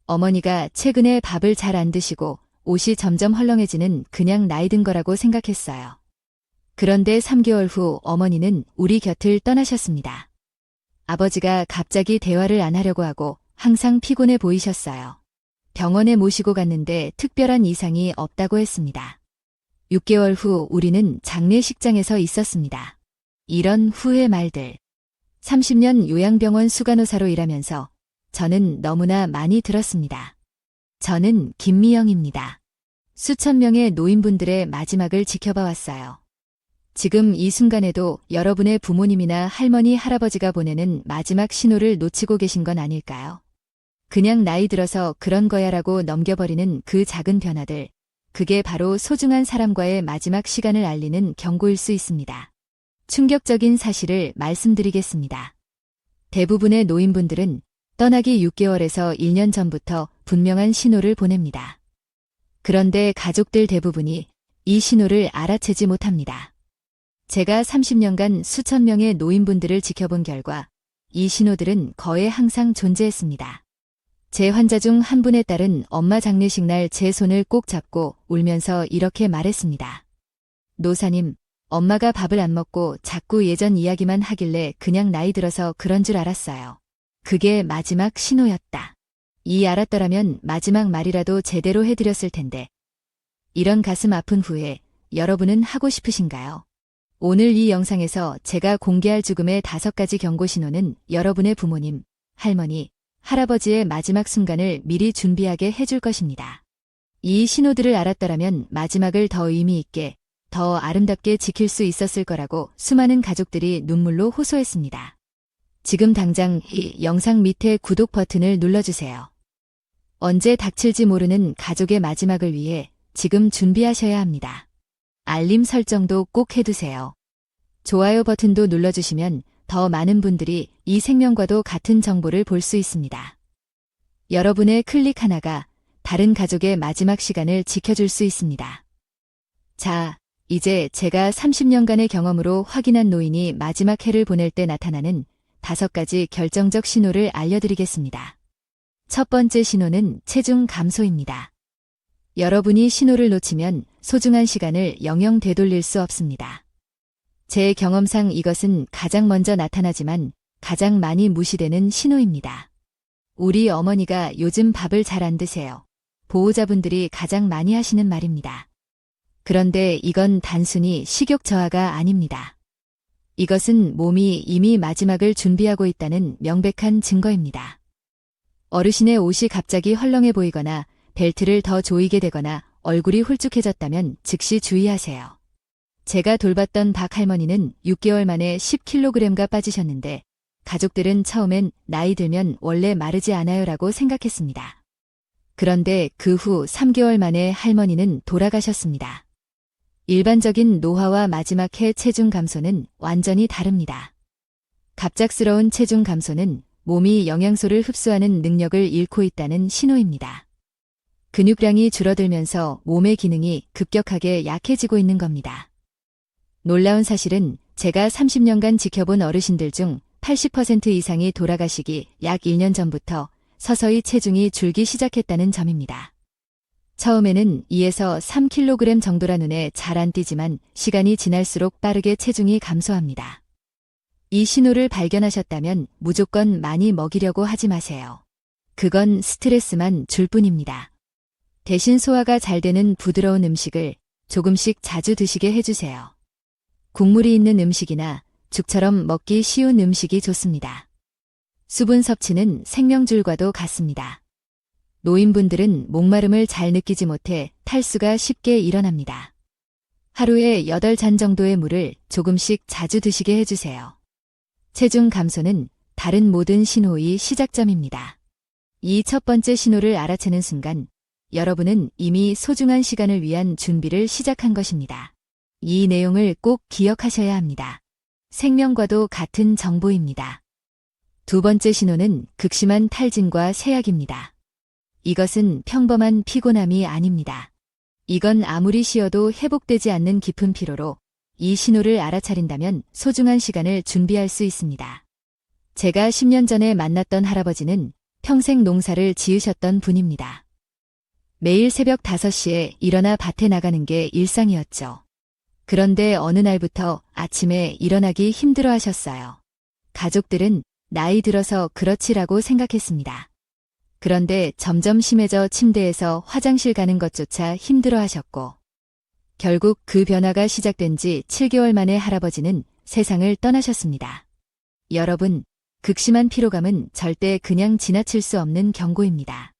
어머니가 최근에 밥을 잘 안 드시고 옷이 점점 헐렁해지는 그냥 나이 든 거라고 생각했어요. 그런데 3개월 후 어머니는 우리 곁을 떠나셨습니다. 아버지가 갑자기 대화를 안 하려고 하고 항상 피곤해 보이셨어요. 병원에 모시고 갔는데 특별한 이상이 없다고 했습니다. 6개월 후 우리는 장례식장에서 있었습니다. 이런 후회 말들. 30년 요양병원 수간호사로 일하면서 저는 너무나 많이 들었습니다. 저는 김미영입니다. 수천 명의 노인분들의 마지막을 지켜봐 왔어요. 지금 이 순간에도 여러분의 부모님이나 할머니, 할아버지가 보내는 마지막 신호를 놓치고 계신 건 아닐까요? 그냥 나이 들어서 그런 거야라고 넘겨버리는 그 작은 변화들, 그게 바로 소중한 사람과의 마지막 시간을 알리는 경고일 수 있습니다. 충격적인 사실을 말씀드리겠습니다. 대부분의 노인분들은 떠나기 6개월에서 1년 전부터 분명한 신호를 보냅니다. 그런데 가족들 대부분이 이 신호를 알아채지 못합니다. 제가 30년간 수천 명의 노인분들을 지켜본 결과 이 신호들은 거의 항상 존재했습니다. 제 환자 중 한 분의 딸은 엄마 장례식 날 제 손을 꼭 잡고 울면서 이렇게 말했습니다. 노사님, 엄마가 밥을 안 먹고 자꾸 예전 이야기만 하길래 그냥 나이 들어서 그런 줄 알았어요. 그게 마지막 신호였다. 이 알았더라면 마지막 말이라도 제대로 해드렸을 텐데. 이런 가슴 아픈 후회, 여러분은 하고 싶으신가요? 오늘 이 영상에서 제가 공개할 죽음의 5가지 경고 신호는 여러분의 부모님, 할머니, 할아버지의 마지막 순간을 미리 준비하게 해줄 것입니다. 이 신호들을 알았더라면 마지막을 더 의미 있게, 더 아름답게 지킬 수 있었을 거라고 수많은 가족들이 눈물로 호소했습니다. 지금 당장 이 영상 밑에 구독 버튼을 눌러주세요. 언제 닥칠지 모르는 가족의 마지막을 위해 지금 준비하셔야 합니다. 알림 설정도 꼭 해두세요. 좋아요 버튼도 눌러주시면 더 많은 분들이 이 생명과도 같은 정보를 볼 수 있습니다. 여러분의 클릭 하나가 다른 가족의 마지막 시간을 지켜줄 수 있습니다. 자, 이제 제가 30년간의 경험으로 확인한 노인이 마지막 해를 보낼 때 나타나는 5가지 결정적 신호를 알려드리겠습니다. 첫 번째 신호는 체중 감소입니다. 여러분이 신호를 놓치면 소중한 시간을 영영 되돌릴 수 없습니다. 제 경험상 이것은 가장 먼저 나타나지만 가장 많이 무시되는 신호입니다. 우리 어머니가 요즘 밥을 잘 안 드세요. 보호자분들이 가장 많이 하시는 말입니다. 그런데 이건 단순히 식욕 저하가 아닙니다. 이것은 몸이 이미 마지막을 준비하고 있다는 명백한 증거입니다. 어르신의 옷이 갑자기 헐렁해 보이거나 벨트를 더 조이게 되거나 얼굴이 홀쭉해졌다면 즉시 주의하세요. 제가 돌봤던 박 할머니는 6개월 만에 10kg가 빠지셨는데 가족들은 처음엔 나이 들면 원래 마르지 않아요라고 생각했습니다. 그런데 그 후 3개월 만에 할머니는 돌아가셨습니다. 일반적인 노화와 마지막 해 체중 감소는 완전히 다릅니다. 갑작스러운 체중 감소는 몸이 영양소를 흡수하는 능력을 잃고 있다는 신호입니다. 근육량이 줄어들면서 몸의 기능이 급격하게 약해지고 있는 겁니다. 놀라운 사실은 제가 30년간 지켜본 어르신들 중 80% 이상이 돌아가시기 약 1년 전부터 서서히 체중이 줄기 시작했다는 점입니다. 처음에는 2에서 3kg 정도라 눈에 잘 안 띄지만 시간이 지날수록 빠르게 체중이 감소합니다. 이 신호를 발견하셨다면 무조건 많이 먹이려고 하지 마세요. 그건 스트레스만 줄 뿐입니다. 대신 소화가 잘 되는 부드러운 음식을 조금씩 자주 드시게 해주세요. 국물이 있는 음식이나 죽처럼 먹기 쉬운 음식이 좋습니다. 수분 섭취는 생명줄과도 같습니다. 노인분들은 목마름을 잘 느끼지 못해 탈수가 쉽게 일어납니다. 하루에 8잔 정도의 물을 조금씩 자주 드시게 해주세요. 체중 감소는 다른 모든 신호의 시작점입니다. 이 첫 번째 신호를 알아채는 순간 여러분은 이미 소중한 시간을 위한 준비를 시작한 것입니다. 이 내용을 꼭 기억하셔야 합니다. 생명과도 같은 정보입니다. 두 번째 신호는 극심한 탈진과 세약입니다. 이것은 평범한 피곤함이 아닙니다. 이건 아무리 쉬어도 회복되지 않는 깊은 피로로 이 신호를 알아차린다면 소중한 시간을 준비할 수 있습니다. 제가 10년 전에 만났던 할아버지는 평생 농사를 지으셨던 분입니다. 매일 새벽 5시에 일어나 밭에 나가는 게 일상이었죠. 그런데 어느 날부터 아침에 일어나기 힘들어 하셨어요. 가족들은 나이 들어서 그렇지라고 생각했습니다. 그런데 점점 심해져 침대에서 화장실 가는 것조차 힘들어 하셨고, 결국 그 변화가 시작된 지 7개월 만에 할아버지는 세상을 떠나셨습니다. 여러분, 극심한 피로감은 절대 그냥 지나칠 수 없는 경고입니다.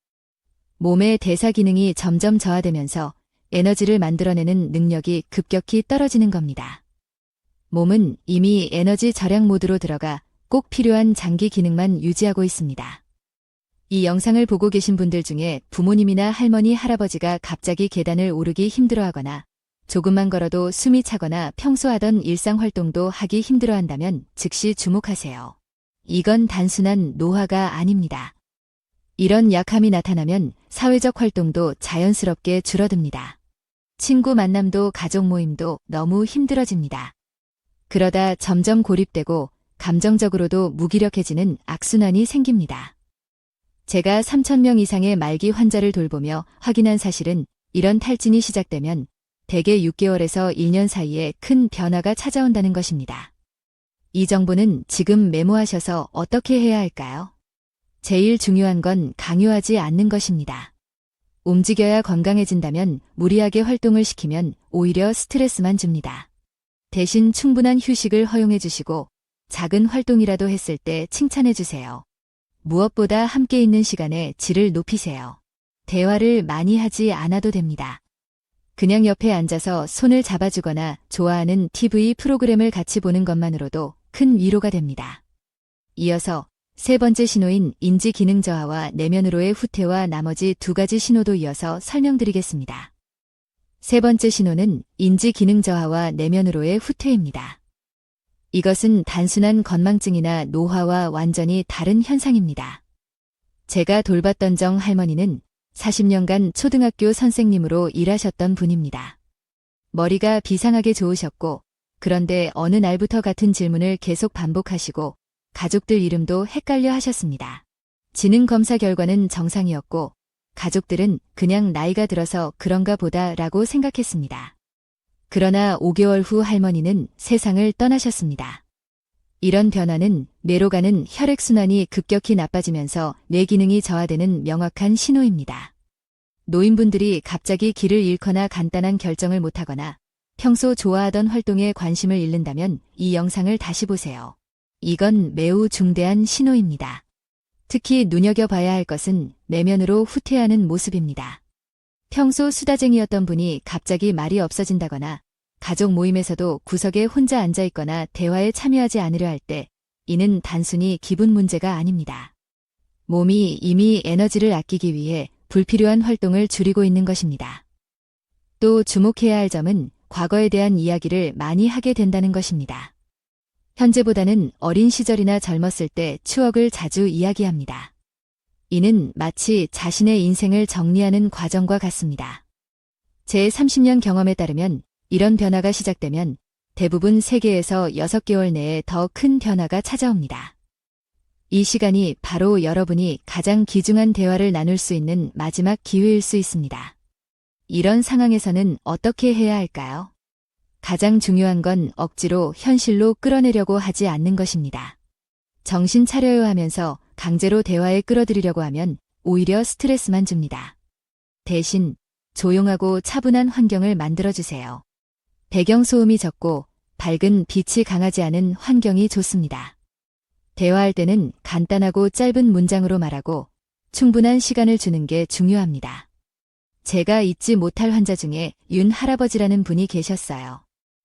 몸의 대사 기능이 점점 저하되면서 에너지를 만들어내는 능력이 급격히 떨어지는 겁니다. 몸은 이미 에너지 절약 모드로 들어가 꼭 필요한 장기 기능만 유지하고 있습니다. 이 영상을 보고 계신 분들 중에 부모님이나 할머니, 할아버지가 갑자기 계단을 오르기 힘들어하거나 조금만 걸어도 숨이 차거나 평소 하던 일상 활동도 하기 힘들어한다면 즉시 주목하세요. 이건 단순한 노화가 아닙니다. 이런 약함이 나타나면 사회적 활동도 자연스럽게 줄어듭니다. 친구 만남도 가족 모임도 너무 힘들어집니다. 그러다 점점 고립되고 감정적으로도 무기력해지는 악순환이 생깁니다. 제가 3,000명 이상의 말기 환자를 돌보며 확인한 사실은 이런 탈진이 시작되면 대개 6개월에서 1년 사이에 큰 변화가 찾아온다는 것입니다. 이 정보는 지금 메모하셔서 어떻게 해야 할까요? 제일 중요한 건 강요하지 않는 것입니다. 움직여야 건강해진다면 무리하게 활동을 시키면 오히려 스트레스만 줍니다. 대신 충분한 휴식을 허용해 주시고 작은 활동이라도 했을 때 칭찬해 주세요. 무엇보다 함께 있는 시간의 질을 높이세요. 대화를 많이 하지 않아도 됩니다. 그냥 옆에 앉아서 손을 잡아주거나 좋아하는 TV 프로그램을 같이 보는 것만으로도 큰 위로가 됩니다. 이어서 3번째 신호인 인지 기능 저하와 내면으로의 후퇴와 나머지 2가지 신호도 이어서 설명드리겠습니다. 3번째 신호는 인지 기능 저하와 내면으로의 후퇴입니다. 이것은 단순한 건망증이나 노화와 완전히 다른 현상입니다. 제가 돌봤던 정 할머니는 40년간 초등학교 선생님으로 일하셨던 분입니다. 머리가 비상하게 좋으셨고, 그런데 어느 날부터 같은 질문을 계속 반복하시고 가족들 이름도 헷갈려 하셨습니다. 지능 검사 결과는 정상이었고 가족들은 그냥 나이가 들어서 그런가 보다라고 생각했습니다. 그러나 5개월 후 할머니는 세상을 떠나셨습니다. 이런 변화는 뇌로 가는 혈액순환이 급격히 나빠지면서 뇌 기능이 저하되는 명확한 신호입니다. 노인분들이 갑자기 길을 잃거나 간단한 결정을 못하거나 평소 좋아하던 활동에 관심을 잃는다면 이 영상을 다시 보세요. 이건 매우 중대한 신호입니다. 특히 눈여겨봐야 할 것은 내면으로 후퇴하는 모습입니다. 평소 수다쟁이였던 분이 갑자기 말이 없어진다거나 가족 모임에서도 구석에 혼자 앉아있거나 대화에 참여하지 않으려 할 때 이는 단순히 기분 문제가 아닙니다. 몸이 이미 에너지를 아끼기 위해 불필요한 활동을 줄이고 있는 것입니다. 또 주목해야 할 점은 과거에 대한 이야기를 많이 하게 된다는 것입니다. 현재보다는 어린 시절이나 젊었을 때 추억을 자주 이야기합니다. 이는 마치 자신의 인생을 정리하는 과정과 같습니다. 제 30년 경험에 따르면 이런 변화가 시작되면 대부분 3개에서 6개월 내에 더 큰 변화가 찾아옵니다. 이 시간이 바로 여러분이 가장 귀중한 대화를 나눌 수 있는 마지막 기회일 수 있습니다. 이런 상황에서는 어떻게 해야 할까요? 가장 중요한 건 억지로 현실로 끌어내려고 하지 않는 것입니다. 정신 차려요 하면서 강제로 대화에 끌어들이려고 하면 오히려 스트레스만 줍니다. 대신 조용하고 차분한 환경을 만들어주세요. 배경소음이 적고 밝은 빛이 강하지 않은 환경이 좋습니다. 대화할 때는 간단하고 짧은 문장으로 말하고 충분한 시간을 주는 게 중요합니다. 제가 잊지 못할 환자 중에 윤 할아버지라는 분이 계셨어요.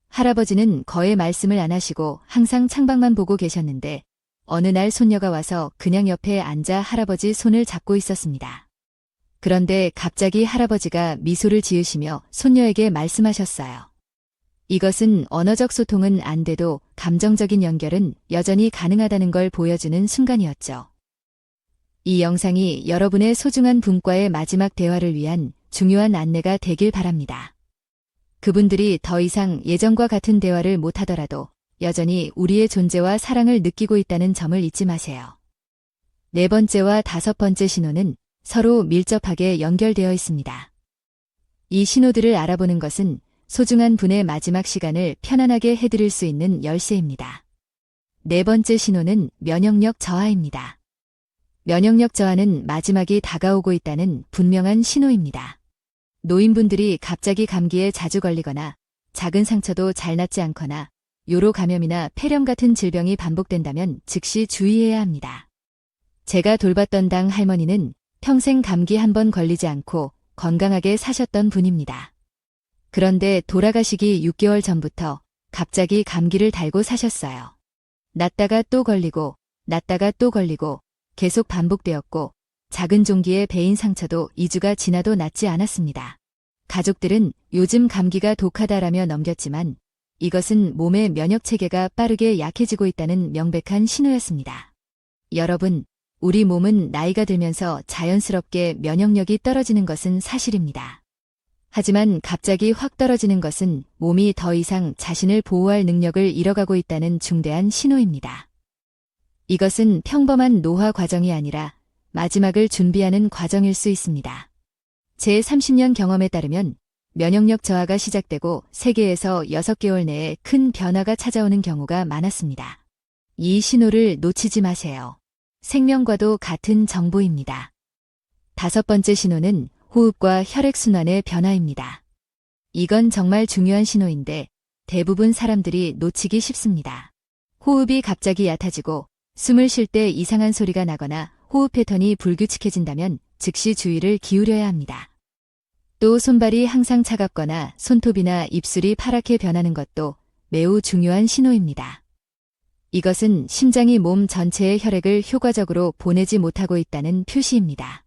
할아버지는 거의 말씀을 안 하시고 항상 창밖만 보고 계셨는데 어느 날 손녀가 와서 그냥 옆에 앉아 할아버지 손을 잡고 있었습니다. 그런데 갑자기 할아버지가 미소를 지으시며 손녀에게 말씀하셨어요. 이것은 언어적 소통은 안 돼도 감정적인 연결은 여전히 가능하다는 걸 보여주는 순간이었죠. 이 영상이 여러분의 소중한 분과의 마지막 대화를 위한 중요한 안내가 되길 바랍니다. 그분들이 더 이상 예전과 같은 대화를 못하더라도 여전히 우리의 존재와 사랑을 느끼고 있다는 점을 잊지 마세요. 네 번째와 다섯 번째 신호는 서로 밀접하게 연결되어 있습니다. 이 신호들을 알아보는 것은 소중한 분의 마지막 시간을 편안하게 해드릴 수 있는 열쇠입니다. 네 번째 신호는 면역력 저하입니다. 면역력 저하는 마지막이 다가오고 있다는 분명한 신호입니다. 노인분들이 갑자기 감기에 자주 걸리거나 작은 상처도 잘 낫지 않거나 요로 감염이나 폐렴 같은 질병이 반복된다면 즉시 주의해야 합니다. 제가 돌봤던 당 할머니는 평생 감기 한 번 걸리지 않고 건강하게 사셨던 분입니다. 그런데 돌아가시기 6개월 전부터 갑자기 감기를 달고 사셨어요. 낫다가 또 걸리고 낫다가 또 걸리고 계속 반복되었고 작은 종기의 베인 상처도 2주가 지나도 낫지 않았습니다. 가족들은 요즘 감기가 독하다라며 넘겼지만 이것은 몸의 면역체계가 빠르게 약해지고 있다는 명백한 신호였습니다. 여러분, 우리 몸은 나이가 들면서 자연스럽게 면역력이 떨어지는 것은 사실입니다. 하지만 갑자기 확 떨어지는 것은 몸이 더 이상 자신을 보호할 능력을 잃어가고 있다는 중대한 신호입니다. 이것은 평범한 노화 과정이 아니라 마지막을 준비하는 과정일 수 있습니다. 제 30년 경험에 따르면 면역력 저하가 시작되고 3개에서 6개월 내에 큰 변화가 찾아오는 경우가 많았습니다. 이 신호를 놓치지 마세요. 생명과도 같은 정보입니다. 다섯 번째 신호는 호흡과 혈액순환의 변화입니다. 이건 정말 중요한 신호인데 대부분 사람들이 놓치기 쉽습니다. 호흡이 갑자기 얕아지고 숨을 쉴 때 이상한 소리가 나거나 호흡 패턴이 불규칙해진다면 즉시 주의를 기울여야 합니다. 또 손발이 항상 차갑거나 손톱이나 입술이 파랗게 변하는 것도 매우 중요한 신호입니다. 이것은 심장이 몸 전체의 혈액을 효과적으로 보내지 못하고 있다는 표시입니다.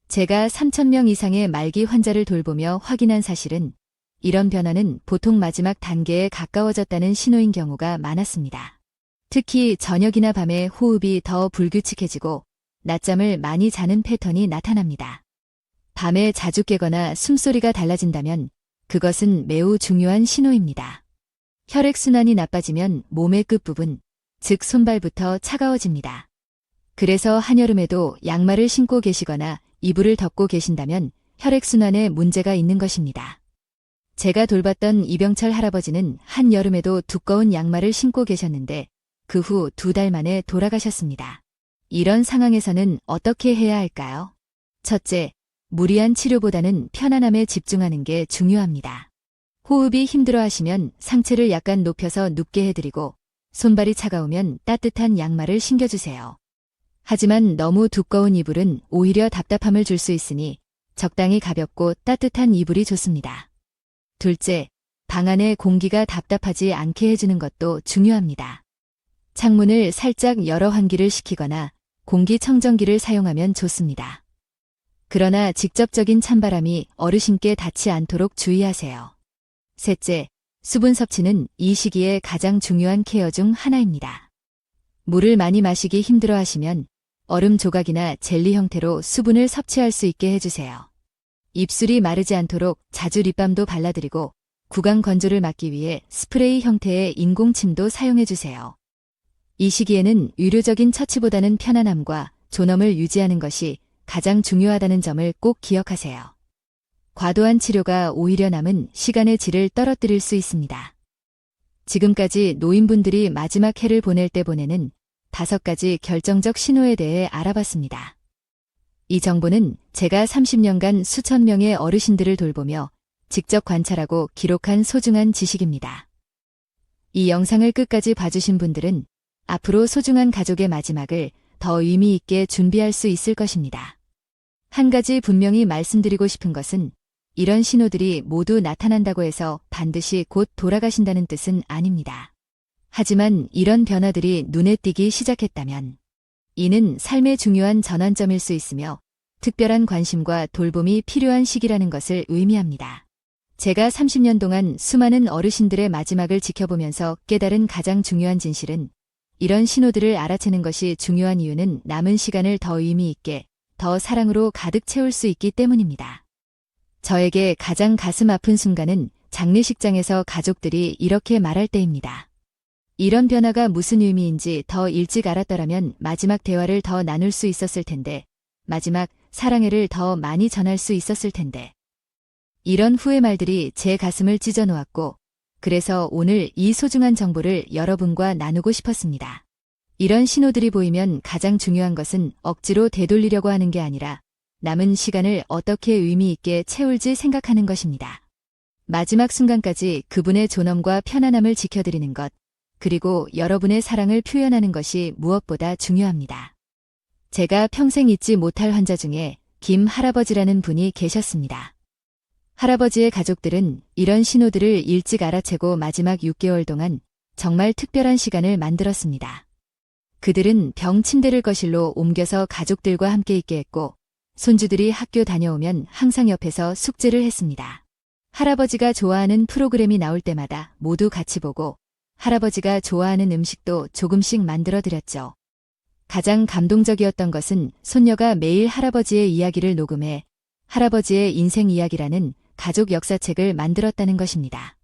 제가 3,000명 이상의 말기 환자를 돌보며 확인한 사실은 이런 변화는 보통 마지막 단계에 가까워졌다는 신호인 경우가 많았습니다. 특히 저녁이나 밤에 호흡이 더 불규칙해지고 낮잠을 많이 자는 패턴이 나타납니다. 밤에 자주 깨거나 숨소리가 달라진다면 그것은 매우 중요한 신호입니다. 혈액순환이 나빠지면 몸의 끝부분, 즉 손발부터 차가워집니다. 그래서 한여름에도 양말을 신고 계시거나 이불을 덮고 계신다면 혈액순환에 문제가 있는 것입니다. 제가 돌봤던 이병철 할아버지는 한여름에도 두꺼운 양말을 신고 계셨는데 그 후 2달 만에 돌아가셨습니다. 이런 상황에서는 어떻게 해야 할까요? 첫째, 무리한 치료보다는 편안함에 집중하는 게 중요합니다. 호흡이 힘들어하시면 상체를 약간 높여서 눕게 해드리고 손발이 차가우면 따뜻한 양말을 신겨주세요. 하지만 너무 두꺼운 이불은 오히려 답답함을 줄 수 있으니 적당히 가볍고 따뜻한 이불이 좋습니다. 둘째, 방 안에 공기가 답답하지 않게 해주는 것도 중요합니다. 창문을 살짝 열어 환기를 시키거나 공기청정기를 사용하면 좋습니다. 그러나 직접적인 찬바람이 어르신께 닿지 않도록 주의하세요. 셋째, 수분 섭취는 이 시기에 가장 중요한 케어 중 하나입니다. 물을 많이 마시기 힘들어하시면 얼음 조각이나 젤리 형태로 수분을 섭취할 수 있게 해주세요. 입술이 마르지 않도록 자주 립밤도 발라드리고 구강 건조를 막기 위해 스프레이 형태의 인공침도 사용해주세요. 이 시기에는 의료적인 처치보다는 편안함과 존엄을 유지하는 것이 가장 중요하다는 점을 꼭 기억하세요. 과도한 치료가 오히려 남은 시간의 질을 떨어뜨릴 수 있습니다. 지금까지 노인분들이 마지막 해를 보낼 때 보내는 5가지 결정적 신호에 대해 알아봤습니다. 이 정보는 제가 30년간 수천 명의 어르신들을 돌보며 직접 관찰하고 기록한 소중한 지식입니다. 이 영상을 끝까지 봐주신 분들은 앞으로 소중한 가족의 마지막을 더 의미 있게 준비할 수 있을 것입니다. 한 가지 분명히 말씀드리고 싶은 것은 이런 신호들이 모두 나타난다고 해서 반드시 곧 돌아가신다는 뜻은 아닙니다. 하지만 이런 변화들이 눈에 띄기 시작했다면 이는 삶의 중요한 전환점일 수 있으며 특별한 관심과 돌봄이 필요한 시기라는 것을 의미합니다. 제가 30년 동안 수많은 어르신들의 마지막을 지켜보면서 깨달은 가장 중요한 진실은 이런 신호들을 알아채는 것이 중요한 이유는 남은 시간을 더 의미 있게, 더 사랑으로 가득 채울 수 있기 때문입니다. 저에게 가장 가슴 아픈 순간은 장례식장에서 가족들이 이렇게 말할 때입니다. 이런 변화가 무슨 의미인지 더 일찍 알았더라면 마지막 대화를 더 나눌 수 있었을 텐데, 마지막 사랑해를 더 많이 전할 수 있었을 텐데. 이런 후회 말들이 제 가슴을 찢어 놓았고, 그래서 오늘 이 소중한 정보를 여러분과 나누고 싶었습니다. 이런 신호들이 보이면 가장 중요한 것은 억지로 되돌리려고 하는 게 아니라 남은 시간을 어떻게 의미 있게 채울지 생각하는 것입니다. 마지막 순간까지 그분의 존엄과 편안함을 지켜드리는 것, 그리고 여러분의 사랑을 표현하는 것이 무엇보다 중요합니다. 제가 평생 잊지 못할 환자 중에 김 할아버지라는 분이 계셨습니다. 할아버지의 가족들은 이런 신호들을 일찍 알아채고 마지막 6개월 동안 정말 특별한 시간을 만들었습니다. 그들은 병 침대를 거실로 옮겨서 가족들과 함께 있게 했고, 손주들이 학교 다녀오면 항상 옆에서 숙제를 했습니다. 할아버지가 좋아하는 프로그램이 나올 때마다 모두 같이 보고, 할아버지가 좋아하는 음식도 조금씩 만들어 드렸죠. 가장 감동적이었던 것은 손녀가 매일 할아버지의 이야기를 녹음해 할아버지의 인생 이야기라는 가족 역사책을 만들었다는 것입니다.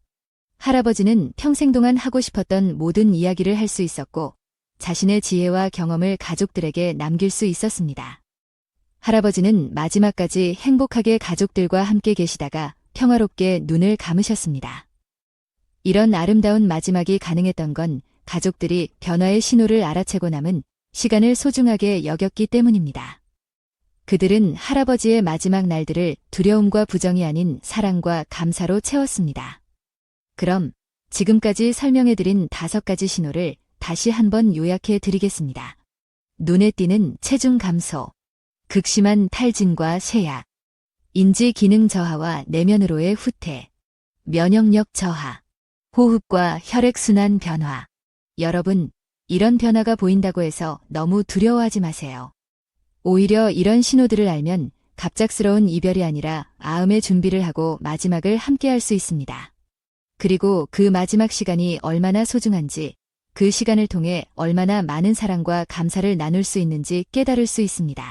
할아버지는 평생 동안 하고 싶었던 모든 이야기를 할 수 있었고, 자신의 지혜와 경험을 가족들에게 남길 수 있었습니다. 할아버지는 마지막까지 행복하게 가족들과 함께 계시다가 평화롭게 눈을 감으셨습니다. 이런 아름다운 마지막이 가능했던 건 가족들이 변화의 신호를 알아채고 남은 시간을 소중하게 여겼기 때문입니다. 그들은 할아버지의 마지막 날들을 두려움과 부정이 아닌 사랑과 감사로 채웠습니다. 그럼 지금까지 설명해드린 5가지 신호를 다시 한번 요약해 드리겠습니다. 눈에 띄는 체중 감소, 극심한 탈진과 쇠약, 인지 기능 저하와 내면으로의 후퇴, 면역력 저하, 호흡과 혈액순환 변화. 여러분, 이런 변화가 보인다고 해서 너무 두려워하지 마세요. 오히려 이런 신호들을 알면 갑작스러운 이별이 아니라 아음의 준비를 하고 마지막을 함께 할 수 있습니다. 그리고 그 마지막 시간이 얼마나 소중한지, 그 시간을 통해 얼마나 많은 사랑과 감사를 나눌 수 있는지 깨달을 수 있습니다.